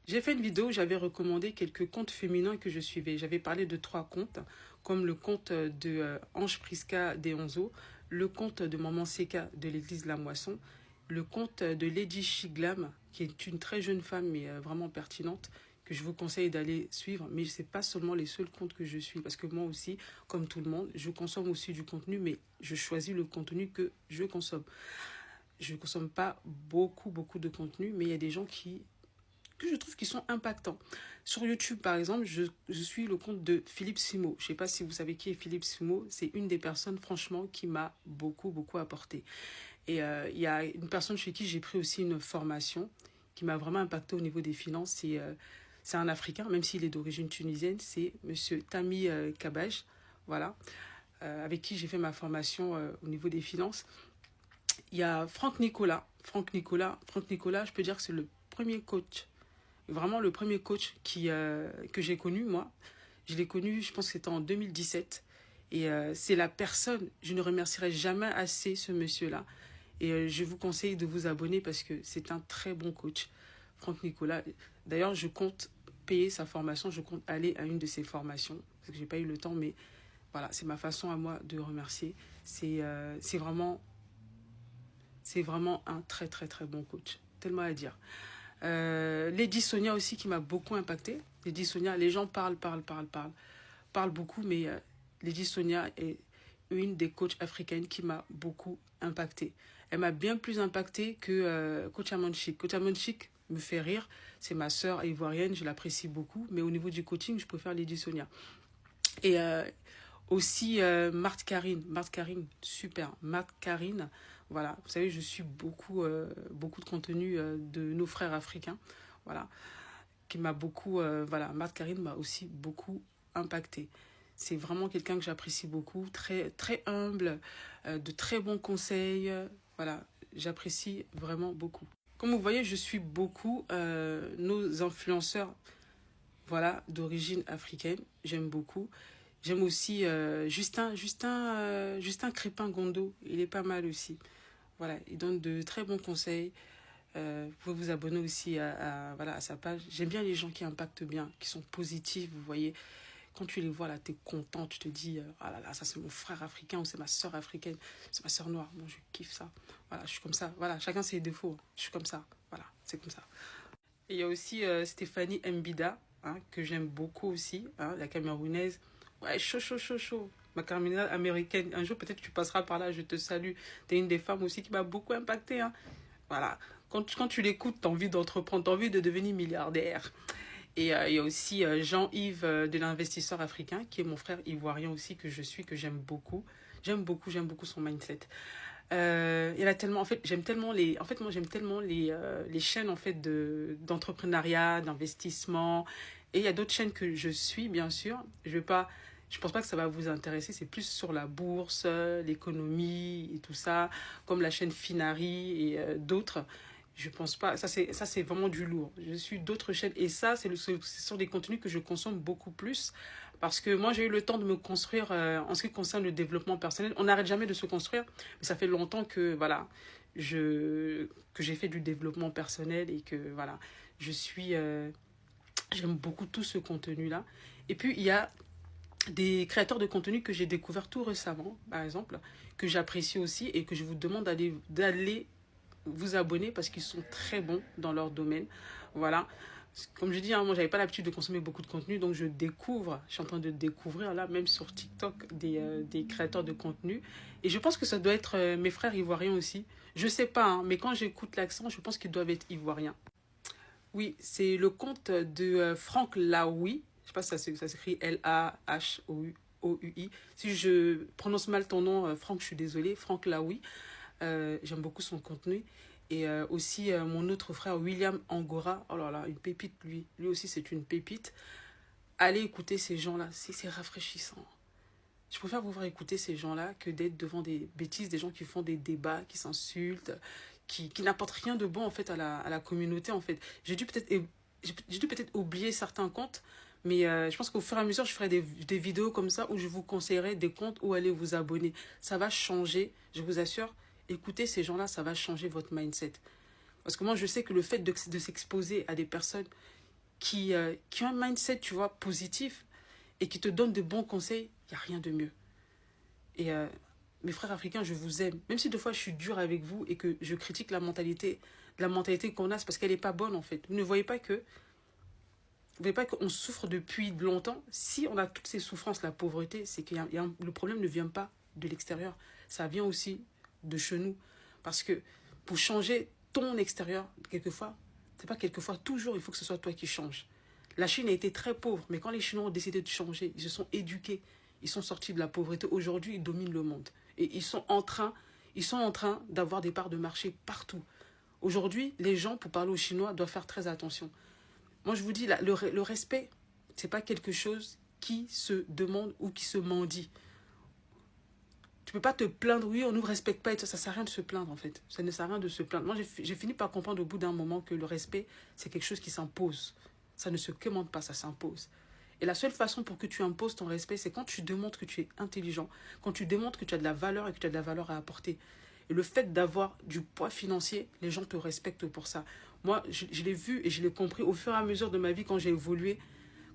J'ai fait une vidéo où j'avais recommandé quelques comptes féminins que je suivais. J'avais parlé de 3 comptes, comme le compte de Ange Prisca des Onzo, le compte de Maman Seka de l'église La Moisson, le compte de Lady Chiglam, qui est une très jeune femme mais vraiment pertinente, que je vous conseille d'aller suivre. Mais ce n'est pas seulement les seuls comptes que je suis, parce que moi aussi, comme tout le monde, je consomme aussi du contenu, mais je choisis le contenu que je consomme. Je ne consomme pas beaucoup de contenu, mais il y a des gens que je trouve qui sont impactants. Sur YouTube, par exemple, je suis le compte de Philippe Simo. Je ne sais pas si vous savez qui est Philippe Simo. C'est une des personnes, franchement, qui m'a beaucoup apporté. Et il y a une personne chez qui j'ai pris aussi une formation qui m'a vraiment impacté au niveau des finances. C'est un Africain, même s'il est d'origine tunisienne. C'est Monsieur Tami Kabaj, voilà, avec qui j'ai fait ma formation au niveau des finances. Il y a Franck Nicolas. Franck Nicolas, je peux dire que c'est le premier coach, vraiment le premier coach que j'ai connu, moi. Je l'ai connu, je pense que c'était en 2017. Et c'est la personne, je ne remercierai jamais assez ce monsieur-là. Et je vous conseille de vous abonner parce que c'est un très bon coach, Franck Nicolas. D'ailleurs, je compte payer sa formation, je compte aller à une de ses formations, parce que je n'ai pas eu le temps, mais voilà, c'est ma façon à moi de remercier. C'est vraiment un très bon coach. Tellement à dire. Lady Sonia aussi qui m'a beaucoup impacté. Lady Sonia, les gens parlent beaucoup, mais Lady Sonia est une des coachs africaines qui m'a beaucoup impacté. Elle m'a bien plus impacté que Coach Amanchik. Coach Amanchik me fait rire, c'est ma sœur ivoirienne, je l'apprécie beaucoup, mais au niveau du coaching, je préfère Lady Sonia. Et aussi Marthe Karine, super, Marthe Karine, voilà, vous savez, je suis beaucoup de contenu de nos frères africains, voilà, qui m'a beaucoup, voilà, Marthe Karine m'a aussi beaucoup impacté. C'est vraiment quelqu'un que j'apprécie beaucoup, très humble, de très bons conseils, voilà, j'apprécie vraiment beaucoup. Comme vous voyez, je suis beaucoup nos influenceurs, voilà, d'origine africaine, j'aime beaucoup. J'aime aussi Justin Crépin-Gondo, il est pas mal aussi. Voilà, il donne de très bons conseils. Vous pouvez vous abonner aussi voilà, à sa page. J'aime bien les gens qui impactent bien, qui sont positifs, vous voyez. Quand tu les vois là, tu es content, tu te dis, ah là là, ça c'est mon frère africain ou c'est ma soeur africaine, c'est ma soeur noire. Bon, je kiffe ça. Voilà, je suis comme ça. Voilà, chacun ses défauts. Je suis comme ça. Voilà, c'est comme ça. Et il y a aussi Stéphanie Mbida, hein, que j'aime beaucoup aussi, hein, la Camerounaise. Ouais, chaud. Ma terminale américaine. Un jour, peut-être tu passeras par là, je te salue. T'es une des femmes aussi qui m'a beaucoup impacté. Hein. Voilà. Quand tu l'écoutes, t'as envie d'entreprendre, t'as envie de devenir milliardaire. Et il y a aussi Jean-Yves de l'investisseur africain, qui est mon frère ivoirien aussi, que je suis, que j'aime beaucoup. J'aime beaucoup son mindset. Il y en a tellement, en fait, moi j'aime tellement les chaînes en fait d'entrepreneuriat, d'investissement. Et il y a d'autres chaînes que je suis, bien sûr. Je pense pas que ça va vous intéresser. C'est plus sur la bourse, l'économie et tout ça, comme la chaîne Finari et d'autres. Je pense pas. Ça, c'est vraiment du lourd. Je suis d'autres chaînes. Et ça, ce sont des contenus que je consomme beaucoup plus. Parce que moi, j'ai eu le temps de me construire en ce qui concerne le développement personnel. On n'arrête jamais de se construire. Mais ça fait longtemps que, voilà, que j'ai fait du développement personnel et que, voilà, j'aime beaucoup tout ce contenu-là. Et puis, il y a des créateurs de contenu que j'ai découvert tout récemment, par exemple, que j'apprécie aussi et que je vous demande d'aller vous abonner parce qu'ils sont très bons dans leur domaine. Voilà. Comme je dis, hein, moi, j'avais pas l'habitude de consommer beaucoup de contenu, donc je suis en train de découvrir, là, même sur TikTok, des créateurs de contenu. Et je pense que ça doit être mes frères ivoiriens aussi. Je sais pas, hein, mais quand j'écoute l'accent, je pense qu'ils doivent être ivoiriens. Oui, c'est le compte de Franck Laoui. Je sais pas si ça s'écrit Lahou. Si je prononce mal ton nom, Franck, je suis désolée. Franck Laoui. J'aime beaucoup son contenu. Et aussi mon autre frère William Angora. Oh là là, une pépite lui. Lui aussi c'est une pépite. Allez écouter ces gens-là, c'est rafraîchissant. Je préfère vous voir écouter ces gens-là que d'être devant des bêtises, des gens qui font des débats, qui s'insultent, qui n'apportent rien de bon en fait à la communauté en fait. J'ai dû peut-être oublier certains comptes, mais je pense qu'au fur et à mesure, je ferai des vidéos comme ça où je vous conseillerai des comptes où aller vous abonner. Ça va changer, je vous assure. Écoutez ces gens-là, ça va changer votre mindset. Parce que moi, je sais que le fait de s'exposer à des personnes qui ont un mindset, tu vois, positif et qui te donnent de bons conseils, il n'y a rien de mieux. Et mes frères africains, je vous aime. Même si des fois je suis dure avec vous et que je critique la mentalité qu'on a, c'est parce qu'elle n'est pas bonne en fait. Vous ne voyez pas que vous voyez pas qu'on souffre depuis longtemps. Si on a toutes ces souffrances, la pauvreté, c'est que le problème ne vient pas de l'extérieur. Ça vient aussi de chez nous. Parce que pour changer ton extérieur, quelquefois, c'est pas quelquefois, toujours, il faut que ce soit toi qui changes. La Chine a été très pauvre, mais quand les Chinois ont décidé de changer, ils se sont éduqués, ils sont sortis de la pauvreté. Aujourd'hui, ils dominent le monde. Et ils sont en train d'avoir des parts de marché partout. Aujourd'hui, les gens, pour parler aux Chinois, doivent faire très attention. Moi, je vous dis, le respect, ce n'est pas quelque chose qui se demande ou qui se mendie. Tu ne peux pas te plaindre, oui, on ne nous respecte pas, et ça ne sert à rien de se plaindre, en fait. Ça ne sert à rien de se plaindre. Moi, j'ai fini par comprendre au bout d'un moment que le respect, c'est quelque chose qui s'impose. Ça ne se commande pas, ça s'impose. Et la seule façon pour que tu imposes ton respect, c'est quand tu démontres que tu es intelligent, quand tu démontres que tu as de la valeur et que tu as de la valeur à apporter. Et le fait d'avoir du poids financier, les gens te respectent pour ça. Moi, je l'ai vu et je l'ai compris au fur et à mesure de ma vie quand j'ai évolué.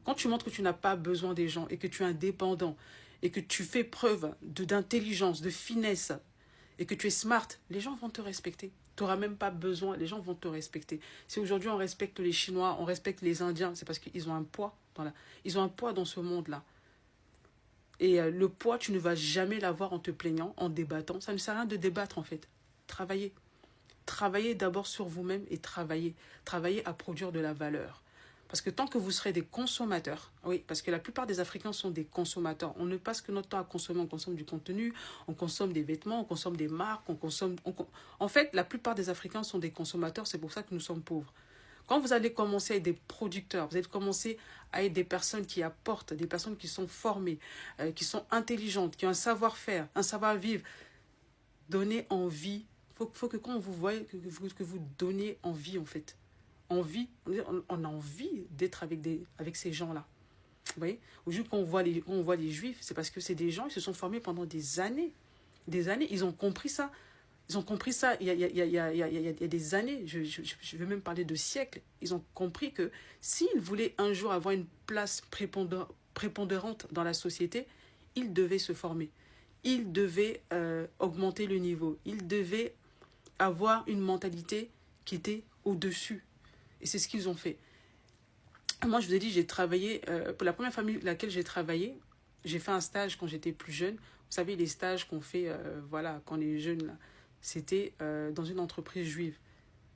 Quand tu montres que tu n'as pas besoin des gens et que tu es indépendant et que tu fais preuve d'intelligence, de finesse et que tu es smart, les gens vont te respecter. Tu n'auras même pas besoin, les gens vont te respecter. Si aujourd'hui on respecte les Chinois, on respecte les Indiens, c'est parce qu'ils ont un poids ils ont un poids dans ce monde-là. Et le poids, tu ne vas jamais l'avoir en te plaignant, en débattant. Ça ne sert à rien de débattre en fait. Travaillez. Travaillez d'abord sur vous-même et travaillez. Travaillez à produire de la valeur. Parce que tant que vous serez des consommateurs, oui, parce que la plupart des Africains sont des consommateurs. On ne passe que notre temps à consommer. On consomme du contenu, on consomme des vêtements, on consomme des marques, En fait, la plupart des Africains sont des consommateurs. C'est pour ça que nous sommes pauvres. Quand vous allez commencer à être des producteurs, vous allez commencer à être des personnes qui apportent, des personnes qui sont formées, qui sont intelligentes, qui ont un savoir-faire, un savoir-vivre, donnez envie. Faut que quand on vous voit, que vous donnez envie en fait. Envie, on a envie d'être avec ces gens-là. Vous voyez, aujourd'hui quand on voit les Juifs, c'est parce que c'est des gens, ils se sont formés pendant des années. Des années, ils ont compris ça. Ils ont compris ça il y a des années, je vais même parler de siècles. Ils ont compris que s'ils voulaient un jour avoir une place prépondérante dans la société, ils devaient se former. Ils devaient augmenter le niveau. Ils devaient avoir une mentalité qui était au-dessus. Et c'est ce qu'ils ont fait. Moi, je vous ai dit, j'ai travaillé, pour la première famille laquelle j'ai travaillé, j'ai fait un stage quand j'étais plus jeune. Vous savez, les stages qu'on fait voilà, quand on est jeune, là. C'était dans une entreprise juive.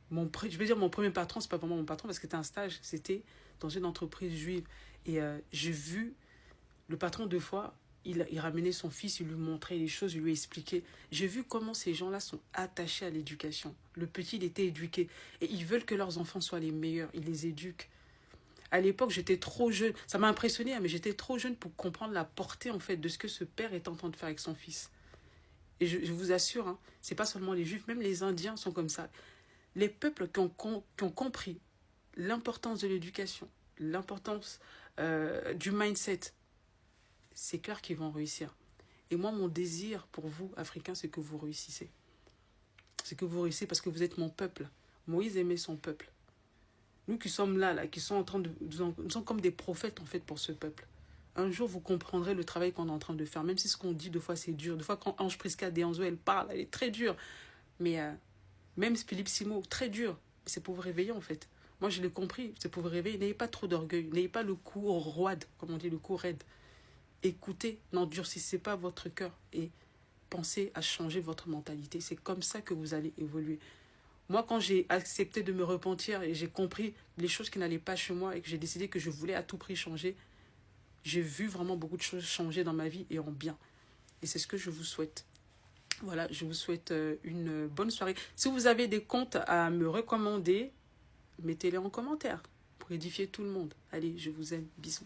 Je veux dire, mon premier patron, c'est pas vraiment mon patron parce que c'était un stage, c'était dans une entreprise juive. Et j'ai vu le patron deux fois, il ramenait son fils, il lui montrait les choses, il lui expliquait. J'ai vu comment ces gens-là sont attachés à l'éducation. Le petit, il était éduqué. Et ils veulent que leurs enfants soient les meilleurs, ils les éduquent. À l'époque, j'étais trop jeune. Ça m'a impressionné, mais j'étais trop jeune pour comprendre la portée en fait de ce que ce père est en train de faire avec son fils. Et je vous assure, hein, ce n'est pas seulement les Juifs, même les Indiens sont comme ça. Les peuples qui ont compris l'importance de l'éducation, l'importance du mindset, c'est clair qu'ils vont réussir. Et moi, mon désir pour vous, Africains, c'est que vous réussissez. C'est que vous réussissez parce que vous êtes mon peuple. Moïse aimait son peuple. Nous qui sommes là qui sont en train de... Nous sommes comme des prophètes, en fait, pour ce peuple. Un jour, vous comprendrez le travail qu'on est en train de faire. Même si ce qu'on dit, des fois, c'est dur. Des fois, quand Ange Prisca Deonzo, elle parle, elle est très dure. Mais même Philippe Simo, très dur. C'est pour vous réveiller, en fait. Moi, je l'ai compris. C'est pour vous réveiller. N'ayez pas trop d'orgueil. N'ayez pas le cou roide, comme on dit, le cou raide. Écoutez, n'endurcissez pas votre cœur. Et pensez à changer votre mentalité. C'est comme ça que vous allez évoluer. Moi, quand j'ai accepté de me repentir et j'ai compris les choses qui n'allaient pas chez moi et que j'ai décidé que je voulais à tout prix changer, j'ai vu vraiment beaucoup de choses changer dans ma vie et en bien. Et c'est ce que je vous souhaite. Voilà, je vous souhaite une bonne soirée. Si vous avez des comptes à me recommander, mettez-les en commentaire pour édifier tout le monde. Allez, je vous aime. Bisous.